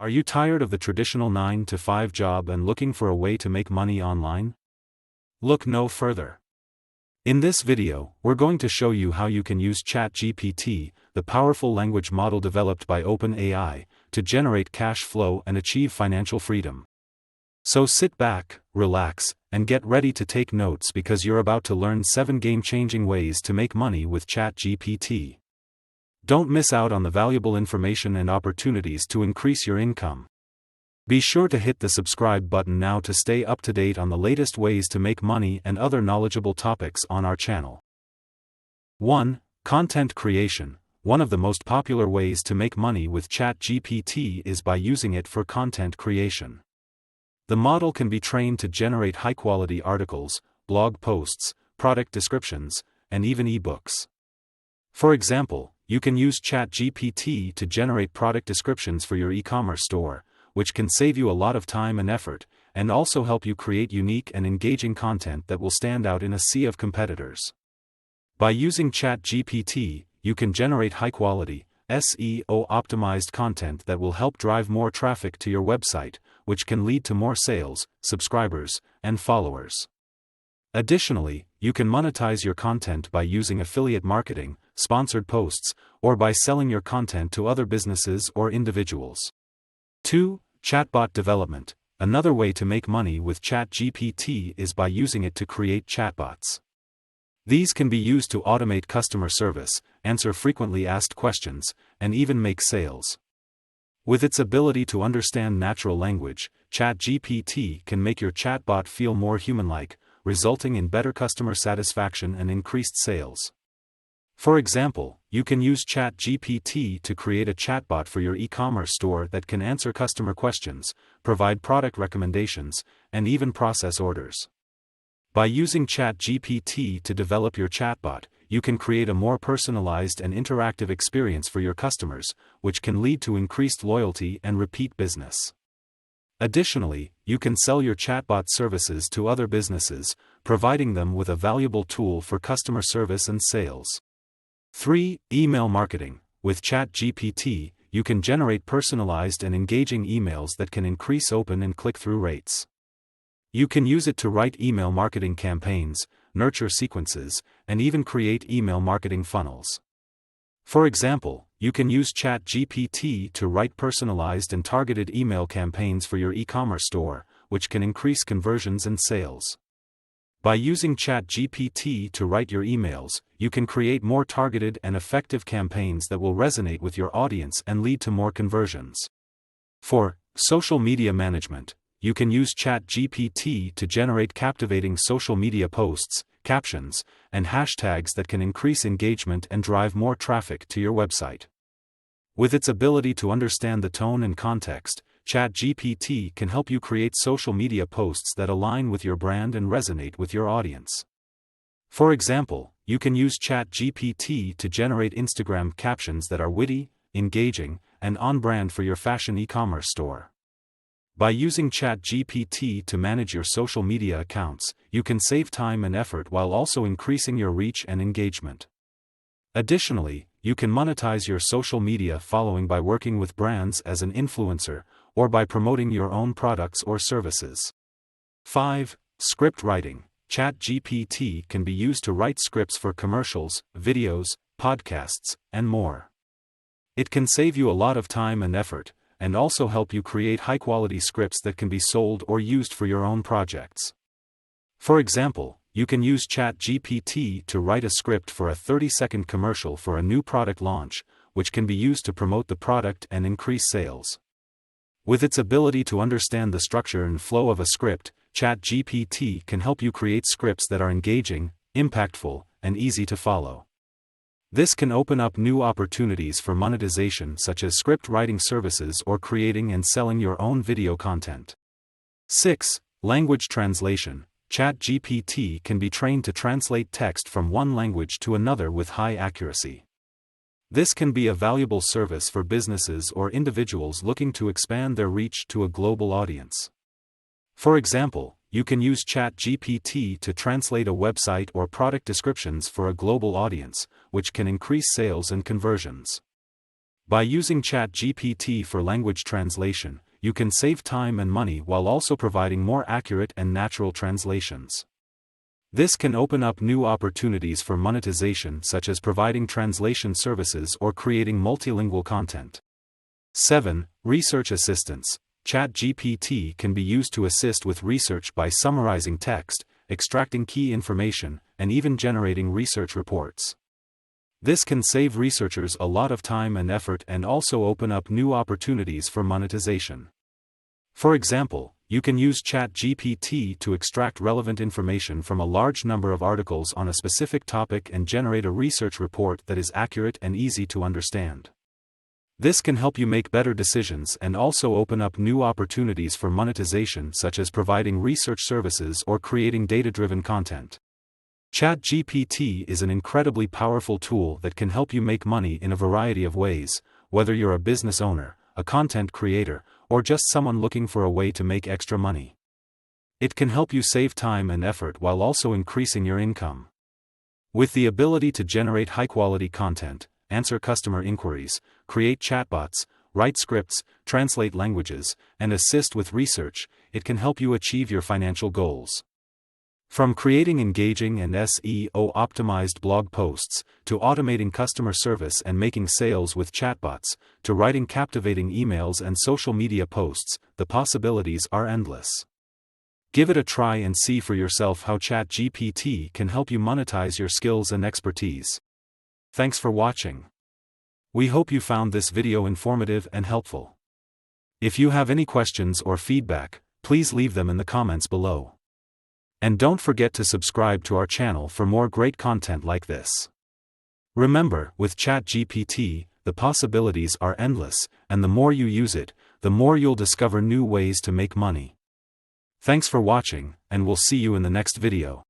Are you tired of the traditional 9-to-5 job and looking for a way to make money online? Look no further. In this video, we're going to show you how you can use Chat GPT, the powerful language model developed by OpenAI, to generate cash flow and achieve financial freedom. So sit back, relax, and get ready to take notes because you're about to learn 7 game-changing ways to make money with Chat GPT. Don't miss out on the valuable information and opportunities to increase your income. Be sure to hit the subscribe button now to stay up to date on the latest ways to make money and other knowledgeable topics on our channel. 1. Content creation. One of the most popular ways to make money with Chat GPT is by using it for content creation. The model can be trained to generate high-quality articles, blog posts, product descriptions, and even ebooks. For example, you can use Chat GPT to generate product descriptions for your e-commerce store, which can save you a lot of time and effort, and also help you create unique and engaging content that will stand out in a sea of competitors. By using Chat GPT, you can generate high-quality, SEO-optimized content that will help drive more traffic to your website, which can lead to more sales, subscribers, and followers. Additionally, you can monetize your content by using affiliate marketing, sponsored posts, or by selling your content to other businesses or individuals. 2. Chatbot development. Another way to make money with Chat GPT is by using it to create chatbots. These can be used to automate customer service, answer frequently asked questions, and even make sales. With its ability to understand natural language, Chat GPT can make your chatbot feel more human-like, resulting in better customer satisfaction and increased sales. For example, you can use Chat GPT to create a chatbot for your e-commerce store that can answer customer questions, provide product recommendations, and even process orders. By using Chat GPT to develop your chatbot, you can create a more personalized and interactive experience for your customers, which can lead to increased loyalty and repeat business. Additionally, you can sell your chatbot services to other businesses, providing them with a valuable tool for customer service and sales. 3. Email marketing. With Chat GPT, you can generate personalized and engaging emails that can increase open and click-through rates. You can use it to write email marketing campaigns, nurture sequences, and even create email marketing funnels. For example, you can use Chat GPT to write personalized and targeted email campaigns for your e-commerce store, which can increase conversions and sales. By using Chat GPT to write your emails, you can create more targeted and effective campaigns that will resonate with your audience and lead to more conversions. 4. Social media management. You can use Chat GPT to generate captivating social media posts, captions, and hashtags that can increase engagement and drive more traffic to your website. With its ability to understand the tone and context, Chat GPT can help you create social media posts that align with your brand and resonate with your audience. For example, you can use Chat GPT to generate Instagram captions that are witty, engaging, and on-brand for your fashion e-commerce store. By using Chat GPT to manage your social media accounts, you can save time and effort while also increasing your reach and engagement. Additionally, you can monetize your social media following by working with brands as an influencer, or by promoting your own products or services. 5. Script writing. Chat GPT can be used to write scripts for commercials, videos, podcasts, and more. It can save you a lot of time and effort, and also help you create high-quality scripts that can be sold or used for your own projects. For example, you can use Chat GPT to write a script for a 30-second commercial for a new product launch, which can be used to promote the product and increase sales. With its ability to understand the structure and flow of a script, Chat GPT can help you create scripts that are engaging, impactful, and easy to follow. This can open up new opportunities for monetization such as script writing services or creating and selling your own video content. 6. Language translation. Chat GPT can be trained to translate text from one language to another with high accuracy. This can be a valuable service for businesses or individuals looking to expand their reach to a global audience. For example, you can use Chat GPT to translate a website or product descriptions for a global audience, which can increase sales and conversions. By using Chat GPT for language translation, you can save time and money while also providing more accurate and natural translations. This can open up new opportunities for monetization, such as providing translation services or creating multilingual content. 7. Research assistance. Chat GPT can be used to assist with research by summarizing text, extracting key information, and even generating research reports. This can save researchers a lot of time and effort and also open up new opportunities for monetization. For example, you can use Chat GPT to extract relevant information from a large number of articles on a specific topic and generate a research report that is accurate and easy to understand. This can help you make better decisions and also open up new opportunities for monetization, such as providing research services or creating data-driven content. Chat GPT is an incredibly powerful tool that can help you make money in a variety of ways, whether you're a business owner, a content creator, or just someone looking for a way to make extra money. It can help you save time and effort while also increasing your income. With the ability to generate high-quality content, answer customer inquiries, create chatbots, write scripts, translate languages, and assist with research, it can help you achieve your financial goals. From creating engaging and SEO-optimized blog posts, to automating customer service and making sales with chatbots, to writing captivating emails and social media posts, the possibilities are endless. Give it a try and see for yourself how Chat GPT can help you monetize your skills and expertise. Thanks for watching. We hope you found this video informative and helpful. If you have any questions or feedback, please leave them in the comments below. And don't forget to subscribe to our channel for more great content like this. Remember, with Chat GPT, the possibilities are endless, and the more you use it, the more you'll discover new ways to make money. Thanks for watching, and we'll see you in the next video.